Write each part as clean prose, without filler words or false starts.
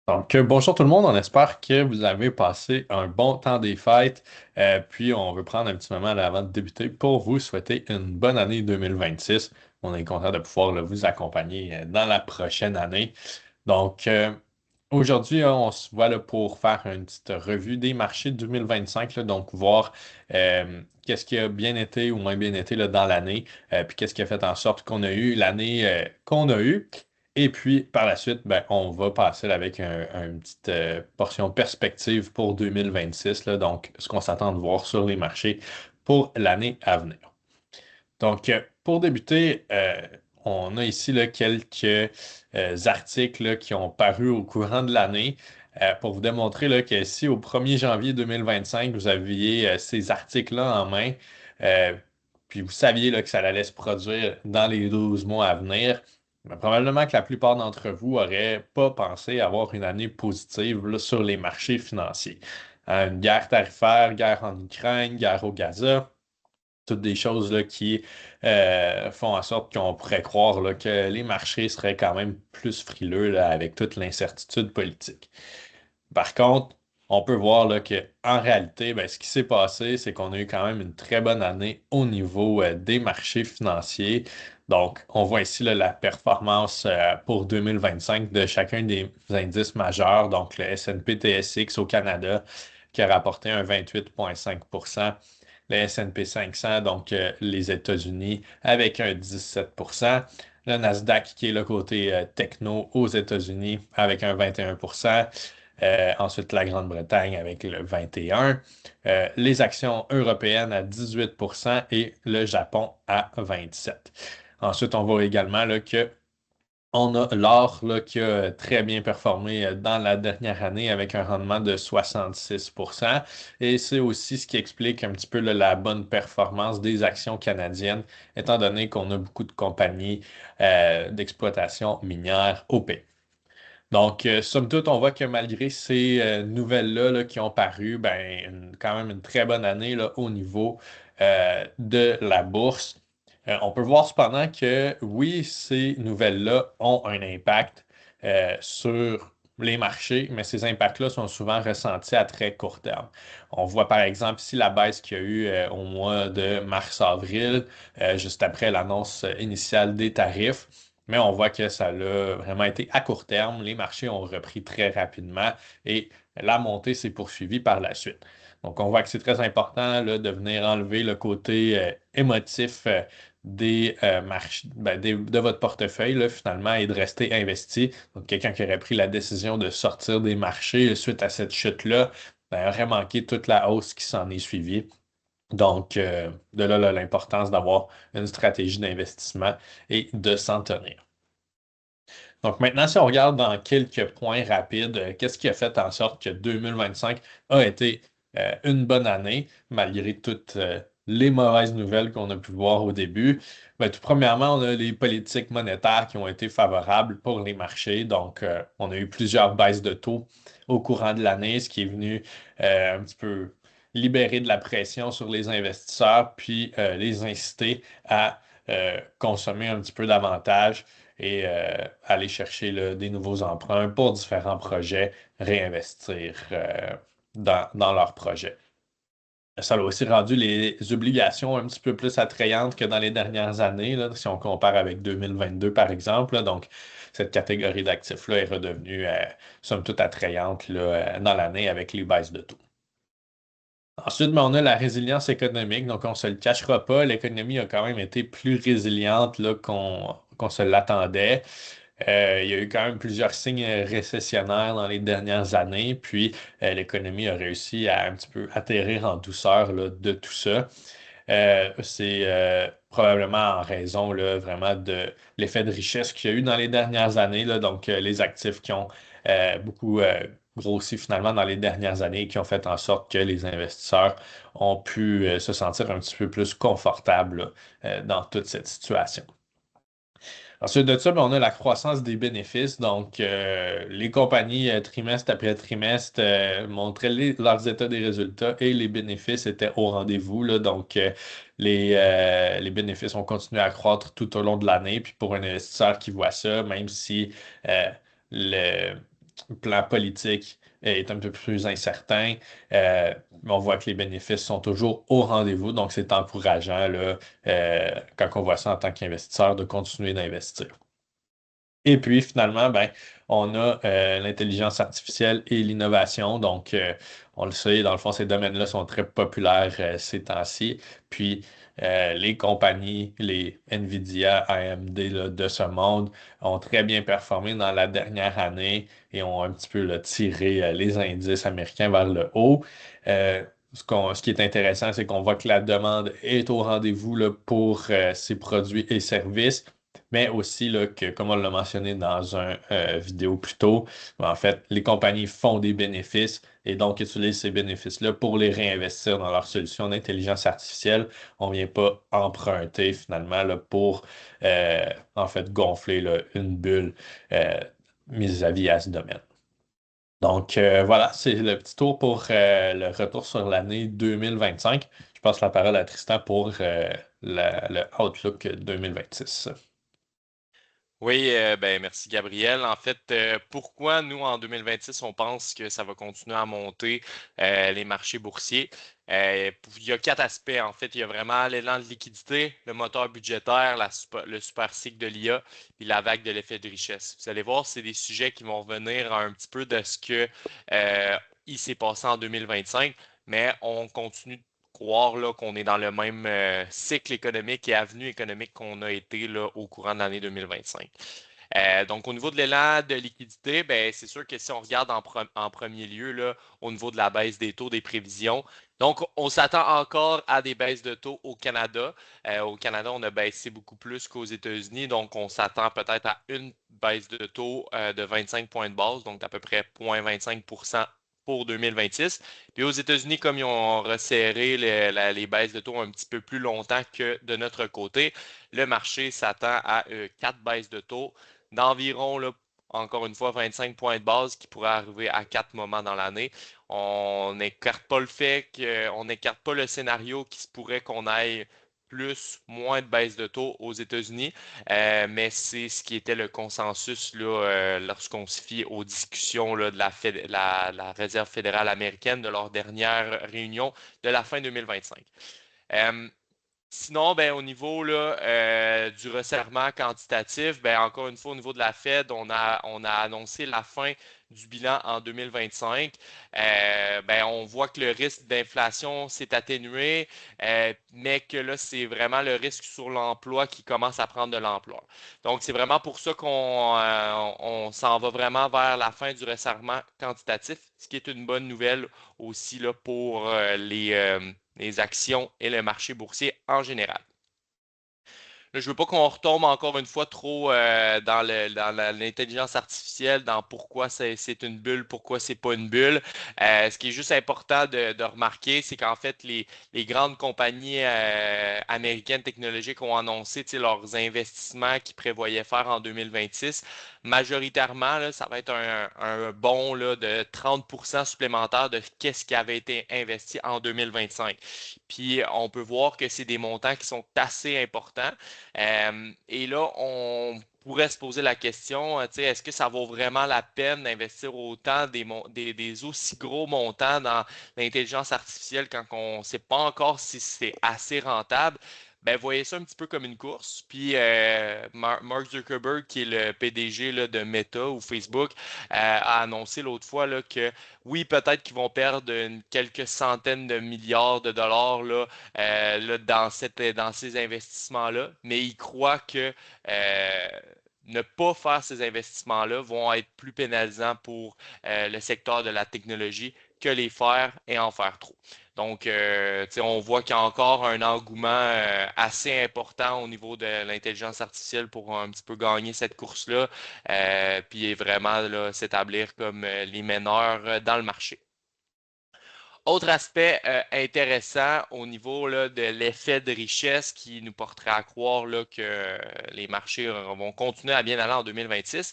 Bonjour tout le monde, on espère que vous avez passé un bon temps des fêtes. Puis on veut prendre un petit moment là, avant de débuter pour vous souhaiter une bonne année 2026. On est content de pouvoir là, vous accompagner dans la prochaine année. Donc Aujourd'hui, hein, on se voit là, pour faire une petite revue des marchés 2025, là, donc voir qu'est-ce qui a bien été ou moins bien été là, dans l'année, puis qu'est-ce qui a fait en sorte qu'on a eu l'année qu'on a eue. Et puis, par la suite, ben, on va passer là, avec une petite portion perspective pour 2026, là, donc ce qu'on s'attend de voir sur les marchés pour l'année à venir. Pour débuter, on a ici là, quelques articles là, qui ont paru au courant de l'année pour vous démontrer là, que si au 1er janvier 2025, vous aviez ces articles-là en main, euh, puis vous saviez là, que ça allait se produire dans les 12 mois à venir, ben, probablement que la plupart d'entre vous n'auraient pas pensé avoir une année positive là, sur les marchés financiers. Une guerre tarifaire, guerre en Ukraine, guerre au Gaza, toutes des choses là, qui font en sorte qu'on pourrait croire là, que les marchés seraient quand même plus frileux là, avec toute l'incertitude politique. Par contre, on peut voir là, que en réalité, ben, ce qui s'est passé, c'est qu'on a eu quand même une très bonne année au niveau des marchés financiers. Donc, on voit ici là, la performance pour 2025 de chacun des indices majeurs, donc le S&P TSX au Canada, qui a rapporté un 28,5%, le S&P 500, donc les États-Unis, avec un 17%, le Nasdaq, qui est le côté techno aux États-Unis, avec un 21%. Ensuite, la Grande-Bretagne avec le 21%, les actions européennes à 18% et le Japon à 27%. Ensuite, on voit également là, que on a l'or là, qui a très bien performé dans la dernière année avec un rendement de 66%. Et c'est aussi ce qui explique un petit peu là, la bonne performance des actions canadiennes, étant donné qu'on a beaucoup de compagnies d'exploitation minière au pays. Donc, somme toute, on voit que malgré ces nouvelles-là là, qui ont paru, ben, quand même une très bonne année là, au niveau de la bourse. On peut voir cependant que oui, ces nouvelles-là ont un impact sur les marchés, mais ces impacts-là sont souvent ressentis à très court terme. On voit par exemple ici la baisse qu'il y a eu au mois de mars-avril, juste après l'annonce initiale des tarifs. Mais on voit que ça a vraiment été à court terme. Les marchés ont repris très rapidement et la montée s'est poursuivie par la suite. Donc, on voit que c'est très important là, de venir enlever le côté émotif des marchés, de votre portefeuille là, finalement et de rester investi. Donc, quelqu'un qui aurait pris la décision de sortir des marchés suite à cette chute-là, ben, aurait manqué toute la hausse qui s'en est suivie. Donc, de là, l'importance d'avoir une stratégie d'investissement et de s'en tenir. Donc maintenant, si on regarde dans quelques points rapides, qu'est-ce qui a fait en sorte que 2025 a été une bonne année, malgré toutes les mauvaises nouvelles qu'on a pu voir au début? Ben, tout premièrement, on a les politiques monétaires qui ont été favorables pour les marchés. Donc, on a eu plusieurs baisses de taux au courant de l'année, ce qui est venu un petit peu libérer de la pression sur les investisseurs, puis les inciter à consommer un petit peu davantage et aller chercher là, des nouveaux emprunts pour différents projets, réinvestir dans leurs projets. Ça a aussi rendu les obligations un petit peu plus attrayantes que dans les dernières années, là, si on compare avec 2022 par exemple. Là. Donc, cette catégorie d'actifs-là est redevenue, somme toute, attrayante là, dans l'année avec les baisses de taux. Ensuite, ben, on a la résilience économique. Donc, on ne se le cachera pas, l'économie a quand même été plus résiliente là, qu'on se l'attendait. Il y a eu quand même plusieurs signes récessionnaires dans les dernières années, puis l'économie a réussi à un petit peu atterrir en douceur là, de tout ça. C'est probablement en raison là, vraiment de l'effet de richesse qu'il y a eu dans les dernières années, là, donc les actifs qui ont beaucoup grossi finalement dans les dernières années et qui ont fait en sorte que les investisseurs ont pu se sentir un petit peu plus confortables là, dans toute cette situation. Ensuite de ça, ben, on a la croissance des bénéfices. Donc, les compagnies, trimestre après trimestre, montraient leurs états des résultats et les bénéfices étaient au rendez-vous, là. Donc, les bénéfices ont continué à croître tout au long de l'année. Puis pour un investisseur qui voit ça, même si euh, le, plan politique est un peu plus incertain. Mais on voit que les bénéfices sont toujours au rendez-vous, donc c'est encourageant là, quand on voit ça en tant qu'investisseur de continuer d'investir. Et puis finalement, ben, on a l'intelligence artificielle et l'innovation. Donc, on le sait, dans le fond, ces domaines-là sont très populaires ces temps-ci. Puis, les compagnies, les Nvidia, AMD là, de ce monde ont très bien performé dans la dernière année et ont un petit peu là, tiré les indices américains vers le haut. Ce qui est intéressant, c'est qu'on voit que la demande est au rendez-vous là, pour ces produits et services. Mais aussi, là, que, comme on l'a mentionné dans un vidéo plus tôt, en fait, les compagnies font des bénéfices et donc utilisent ces bénéfices-là pour les réinvestir dans leurs solutions d'intelligence artificielle. On ne vient pas emprunter finalement là, pour en fait gonfler là, une bulle vis-à-vis à ce domaine. Donc voilà, c'est le petit tour pour le retour sur l'année 2025. Je passe la parole à Tristan pour le Outlook 2026. Oui, ben merci Gabriel. En fait, pourquoi nous en 2026 on pense que ça va continuer à monter les marchés boursiers? Il y a quatre aspects. En fait, il y a vraiment l'élan de liquidité, le moteur budgétaire, le super cycle de l'IA, puis la vague de l'effet de richesse. Vous allez voir, c'est des sujets qui vont revenir un petit peu de ce que il s'est passé en 2025, mais on continue de croire là, qu'on est dans le même cycle économique et avenue économique qu'on a été là, au courant de l'année 2025. Donc, au niveau de l'élan de liquidité, ben, c'est sûr que si on regarde en premier lieu là, au niveau de la baisse des taux des prévisions, donc on s'attend encore à des baisses de taux au Canada. Au Canada, on a baissé beaucoup plus qu'aux États-Unis, donc on s'attend peut-être à une baisse de taux de 25 points de base, donc d'à peu près 0,25 pour 2026. Puis aux États-Unis, comme ils ont resserré les baisses de taux un petit peu plus longtemps que de notre côté, le marché s'attend à quatre baisses de taux d'environ, là, encore une fois, 25 points de base qui pourraient arriver à quatre moments dans l'année. On n'écarte pas le fait qu'on n'écarte pas le scénario qui se pourrait qu'on aille plus, moins de baisse de taux aux États-Unis, mais c'est ce qui était le consensus là, lorsqu'on se fie aux discussions là, de la Réserve fédérale américaine de leur dernière réunion de la fin 2025. Euh, Sinon, ben, au niveau là, du resserrement quantitatif, ben, encore une fois, au niveau de la Fed, on a annoncé la fin du bilan en 2025. Ben, on voit que le risque d'inflation s'est atténué, mais que là, c'est vraiment le risque sur l'emploi qui commence à prendre de l'ampleur. Donc, c'est vraiment pour ça qu'on s'en va vraiment vers la fin du resserrement quantitatif, ce qui est une bonne nouvelle aussi là, pour les actions et le marché boursier en général. Là, je veux pas qu'on retombe encore une fois trop dans l'intelligence artificielle, dans pourquoi c'est une bulle, pourquoi c'est pas une bulle. Ce qui est juste important de remarquer, c'est qu'en fait, les grandes compagnies américaines technologiques ont annoncé leurs investissements qu'ils prévoyaient faire en 2026. Majoritairement, là, ça va être un bond là, de 30% supplémentaire de ce qui avait été investi en 2025. Puis on peut voir que c'est des montants qui sont assez importants. Et là, on pourrait se poser la question, est-ce que ça vaut vraiment la peine d'investir autant des aussi gros montants dans l'intelligence artificielle quand on ne sait pas encore si c'est assez rentable? Ben, voyez ça un petit peu comme une course. Puis Mark Zuckerberg, qui est le PDG là, de Meta ou Facebook, a annoncé l'autre fois là, que oui, peut-être qu'ils vont perdre quelques centaines de milliards de dollars là, là, dans ces investissements-là, mais ils croient que ne pas faire ces investissements-là vont être plus pénalisants pour le secteur de la technologie que les faire et en faire trop. Donc, on voit qu'il y a encore un engouement assez important au niveau de l'intelligence artificielle pour un petit peu gagner cette course-là, puis vraiment s'établir comme les meneurs dans le marché. Autre aspect intéressant au niveau là, de l'effet de richesse qui nous porterait à croire là, que les marchés vont continuer à bien aller en 2026,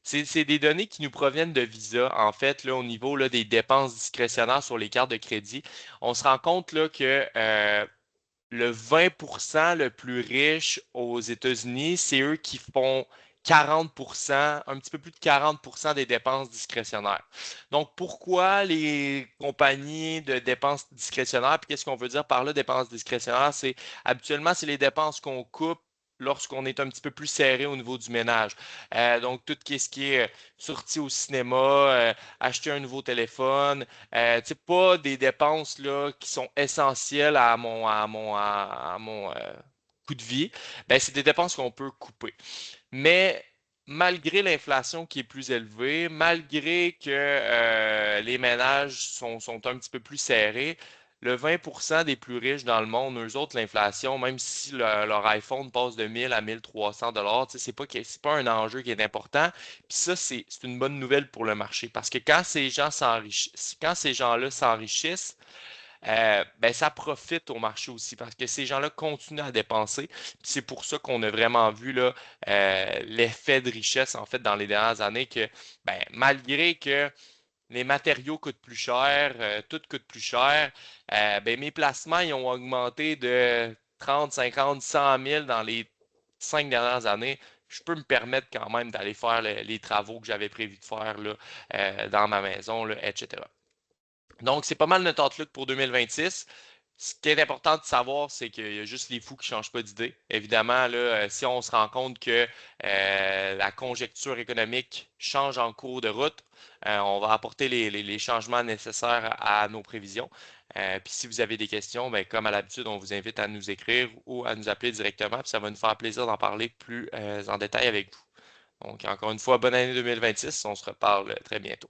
c'est des données qui nous proviennent de Visa. En fait, là, au niveau là, des dépenses discrétionnaires sur les cartes de crédit, on se rend compte là, que le 20% le plus riche aux États-Unis, c'est eux qui font 40%, un petit peu plus de 40% des dépenses discrétionnaires. Donc, pourquoi les compagnies de dépenses discrétionnaires? Puis qu'est-ce qu'on veut dire par là, dépenses discrétionnaires? C'est habituellement, c'est les dépenses qu'on coupe lorsqu'on est un petit peu plus serré au niveau du ménage. Donc, tout ce qui est sortie au cinéma, acheter un nouveau téléphone, pas des dépenses là, qui sont essentielles à mon coût de vie, ben, c'est des dépenses qu'on peut couper. Mais malgré l'inflation qui est plus élevée, malgré que les ménages sont un petit peu plus serrés, le 20% des plus riches dans le monde, eux autres, l'inflation, même si leur iPhone passe de 1000 à 1300 dollars, c'est pas un enjeu qui est important. Puis ça, c'est une bonne nouvelle pour le marché parce que quand ces gens-là s'enrichissent, ben, ça profite au marché aussi parce que ces gens-là continuent à dépenser. C'est pour ça qu'on a vraiment vu là, l'effet de richesse en fait dans les dernières années que ben, malgré que les matériaux coûtent plus cher, tout coûte plus cher, ben, mes placements ils ont augmenté de 30, 50, 100 000 dans les 5 dernières années. Je peux me permettre quand même d'aller faire les travaux que j'avais prévu de faire là, dans ma maison, là, etc. Donc, c'est pas mal notre outlook pour 2026. Ce qui est important de savoir, c'est qu'il y a juste les fous qui ne changent pas d'idée. Évidemment, là, si on se rend compte que la conjecture économique change en cours de route, on va apporter les changements nécessaires à nos prévisions. Puis si vous avez des questions, ben, comme à l'habitude, on vous invite à nous écrire ou à nous appeler directement. Puis ça va nous faire plaisir d'en parler plus en détail avec vous. Donc, encore une fois, bonne année 2026. On se reparle très bientôt.